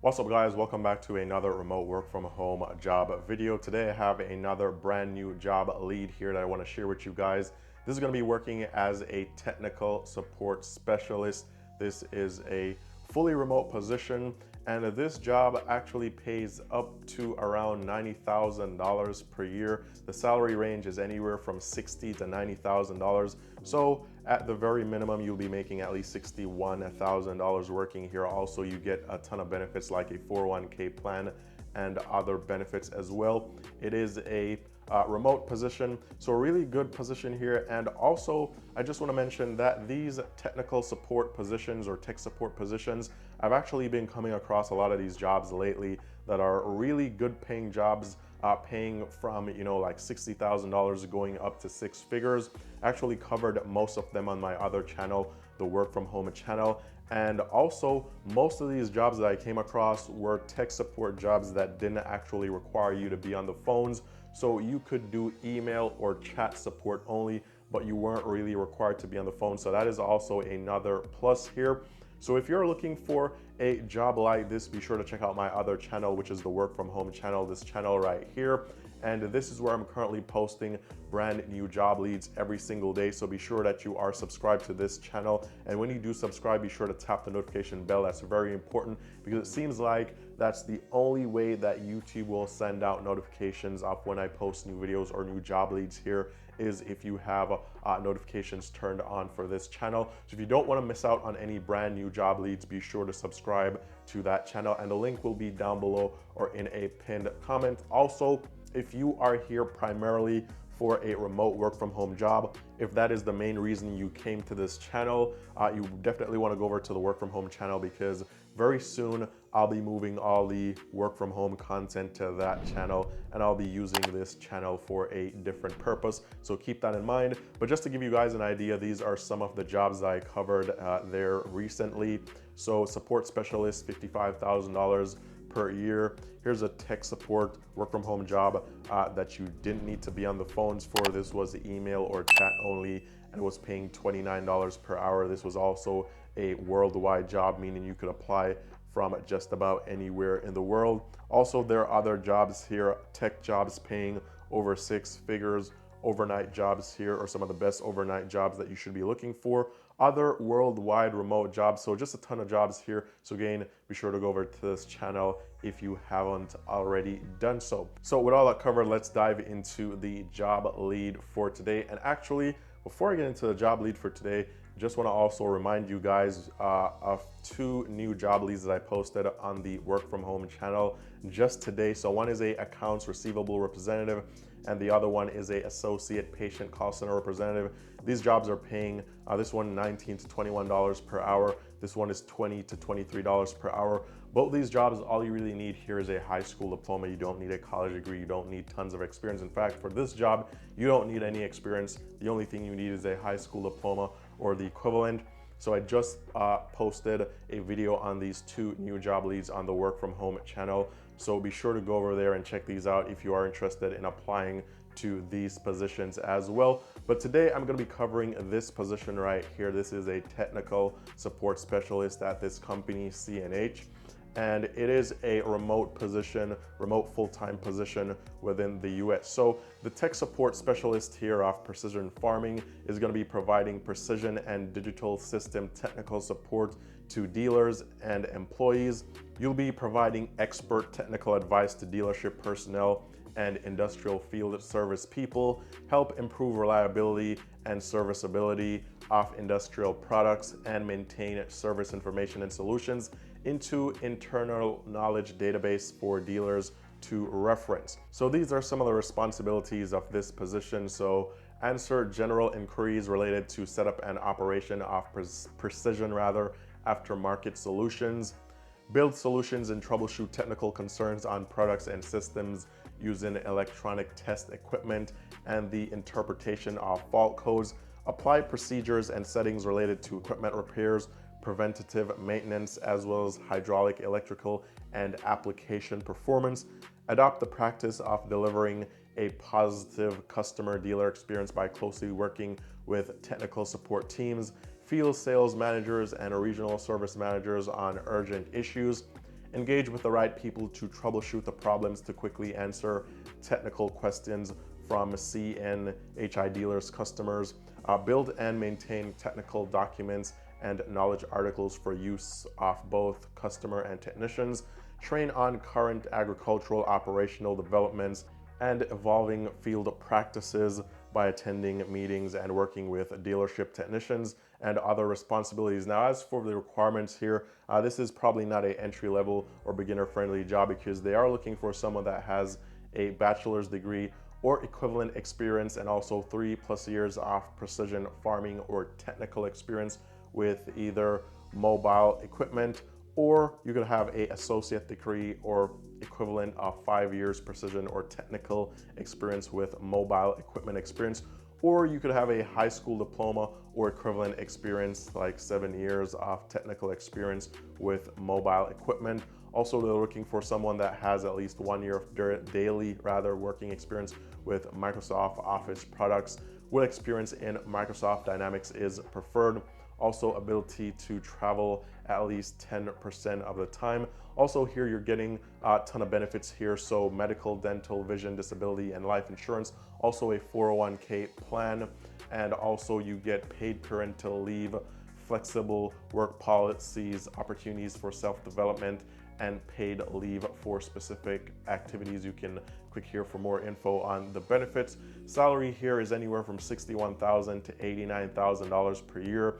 What's up guys, welcome back to another remote work from home job video. Today I have another brand new job lead here that I want to share with you guys. This is going to be working as a technical support specialist. This is a fully remote position and this job actually pays up to around $90,000 per year. The salary range is anywhere from $60,000 to $90,000. So at the very minimum, you'll be making at least $61,000 working here. Also, you get a ton of benefits like a 401k plan and other benefits as well. It is a remote position, so a really good position here. And also, I just want to mention that these technical support positions or tech support positions, I've actually been coming across a lot of these jobs lately that are really good paying jobs, paying from like $60,000 going up to six figures. Actually covered most of them on my other channel, the work from home channel. And also most of these jobs that I came across were tech support jobs that didn't actually require you to be on the phones. So you could do email or chat support only, but you weren't really required to be on the phone. So that is also another plus here. So if you're looking for a job like this, be sure to check out my other channel, which is the work from home channel, this channel right here. And this is where I'm currently posting brand new job leads every single day. So be sure that you are subscribed to this channel. And when you do subscribe, be sure to tap the notification bell. That's very important because it seems like that's the only way that YouTube will send out notifications of when I post new videos or new job leads here, is if you have notifications turned on for this channel. So if you don't want to miss out on any brand new job leads, be sure to subscribe to that channel, and the link will be down below or in a pinned comment. Also, if you are here primarily for a remote work from home job, if that is the main reason you came to this channel, you definitely want to go over to the work from home channel, because very soon I'll be moving all the work from home content to that channel, and I'll be using this channel for a different purpose. So keep that in mind. But just to give you guys an idea, these are some of the jobs that I covered there recently. So support specialist, $55,000 per year. Here's a tech support work from home job that you didn't need to be on the phones for. This was email or chat only, and it was paying $29 per hour. This was also a worldwide job, meaning you could apply from just about anywhere in the world. Also, there are other jobs here, tech jobs paying over six figures. Overnight jobs here are some of the best overnight jobs that you should be looking for. Other worldwide remote jobs, so just a ton of jobs here. So again, be sure to go over to this channel if you haven't already done so. So with all that covered, let's dive into the job lead for today. And actually, before I get into the job lead for today, just want to also remind you guys of two new job leads that I posted on the work from home channel just today. So one is a accounts receivable representative, and the other one is a associate patient call center representative. These jobs are paying this one $19 to $21 per hour. This one is $20 to $23 per hour. Both these jobs, all you really need here is a high school diploma. You don't need a college degree. You don't need tons of experience. In fact, for this job, you don't need any experience. The only thing you need is a high school diploma or the equivalent. So I just posted a video on these two new job leads on the work from home channel. So be sure to go over there and check these out if you are interested in applying to these positions as well. But today I'm going to be covering this position right here. This is a technical support specialist at this company, CNH. And it is a remote position, remote full-time position within the US. So the tech support specialist here of Precision Farming is going to be providing precision and digital system technical support to dealers and employees. You'll be providing expert technical advice to dealership personnel and industrial field service people, help improve reliability and serviceability of industrial products, and maintain service information and solutions into internal knowledge database for dealers to reference. So these are some of the responsibilities of this position. So answer general inquiries related to setup and operation of precision aftermarket solutions, build solutions and troubleshoot technical concerns on products and systems using electronic test equipment and the interpretation of fault codes, apply procedures and settings related to equipment repairs, preventative maintenance, as well as hydraulic, electrical, and application performance, adopt the practice of delivering a positive customer dealer experience by closely working with technical support teams, field sales managers, and regional service managers on urgent issues, engage with the right people to troubleshoot the problems, to quickly answer technical questions from CNHI dealers, customers, build and maintain technical documents and knowledge articles for use of both customer and technicians, train on current agricultural operational developments and evolving field practices by attending meetings and working with dealership technicians and other responsibilities. Now, as for the requirements here, this is probably not an entry-level or beginner-friendly job because they are looking for someone that has a bachelor's degree or equivalent experience and also 3+ years of precision farming or technical experience with either mobile equipment, or you could have an associate degree or equivalent of 5 years precision or technical experience with mobile equipment experience, or you could have a high school diploma or equivalent experience like 7 years of technical experience with mobile equipment. Also, they're looking for someone that has at least 1 year of daily working experience with Microsoft Office products, with experience in Microsoft Dynamics is preferred. Also, ability to travel at least 10% of the time. Also, here you're getting a ton of benefits here. So medical, dental, vision, disability, and life insurance. Also a 401k plan. And also you get paid parental leave, flexible work policies, opportunities for self-development, and paid leave for specific activities. You can click here for more info on the benefits. Salary here is anywhere from $61,000 to $89,000 per year.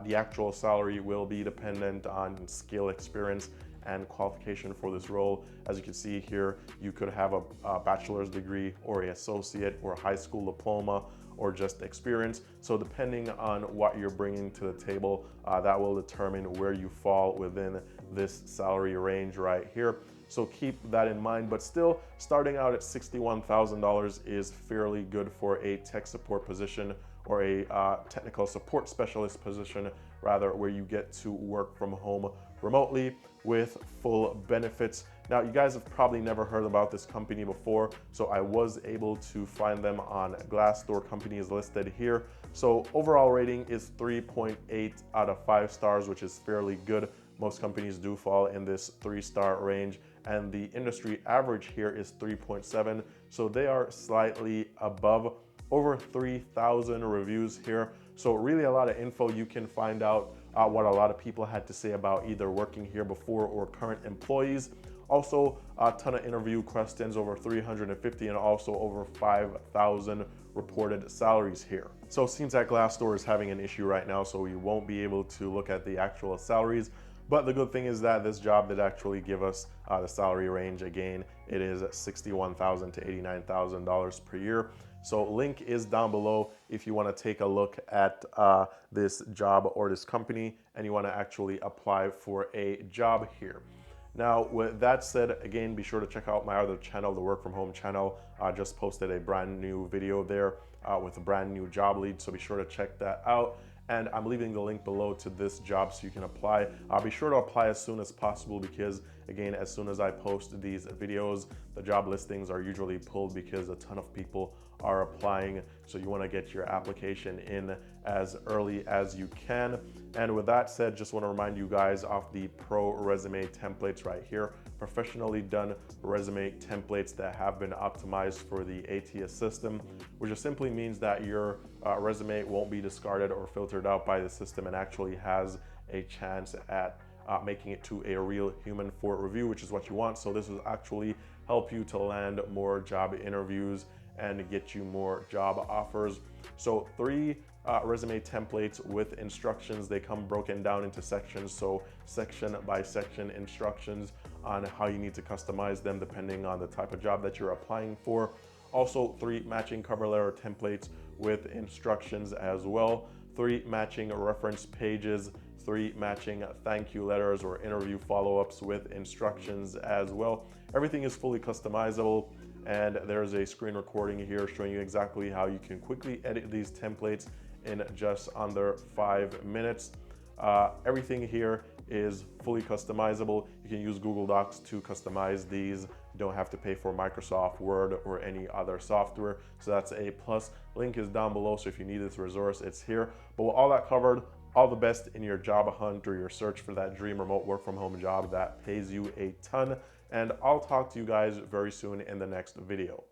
The actual salary will be dependent on skill, experience, and qualification for this role. As you can see here, you could have a bachelor's degree or an associate or a high school diploma or just experience. So depending on what you're bringing to the table, that will determine where you fall within this salary range right here. So keep that in mind, but still starting out at $61,000 is fairly good for a tech support position or a technical support specialist position, rather, where you get to work from home remotely with full benefits. Now, you guys have probably never heard about this company before, so I was able to find them on Glassdoor. Company is listed here. So overall rating is 3.8 out of 5 stars, which is fairly good. Most companies do fall in this 3-star range, and the industry average here is 3.7, so they are slightly above. Over 3,000 reviews here, so really a lot of info. You can find out what a lot of people had to say about either working here before or current employees. Also, a ton of interview questions, over 350, and also over 5,000 reported salaries here. So it seems that Glassdoor is having an issue right now, so we won't be able to look at the actual salaries. But the good thing is that this job did actually give us the salary range. Again, it is $61,000 to $89,000 per year. So link is down below if you want to take a look at this job or this company and you want to actually apply for a job here. Now, with that said, again, be sure to check out my other channel, the Work From Home channel. I just posted a brand new video there with a brand new job lead, so be sure to check that out. And I'm leaving the link below to this job so you can apply. Be sure to apply as soon as possible because, again, as soon as I post these videos, the job listings are usually pulled because a ton of people are applying. So you want to get your application in as early as you can. And with that said, just want to remind you guys of the pro resume templates right here. Professionally done resume templates that have been optimized for the ATS system, which just simply means that your resume won't be discarded or filtered out by the system and actually has a chance at making it to a real human for review, which is what you want. So this will actually help you to land more job interviews and get you more job offers. So 3 resume templates with instructions. They come broken down into sections, so section by section instructions on how you need to customize them depending on the type of job that you're applying for. Also 3 matching cover letter templates with instructions as well, 3 matching reference pages, 3 matching thank you letters or interview follow-ups with instructions as well. Everything is fully customizable, and there's a screen recording here showing you exactly how you can quickly edit these templates in just under 5 minutes. Everything here is fully customizable. You can use Google Docs to customize these. You don't have to pay for Microsoft Word or any other software, so that's a plus. Link is down below, so if you need this resource, it's here. But with all that covered, all the best in your job hunt or your search for that dream remote work from home job that pays you a ton. And I'll talk to you guys very soon in the next video.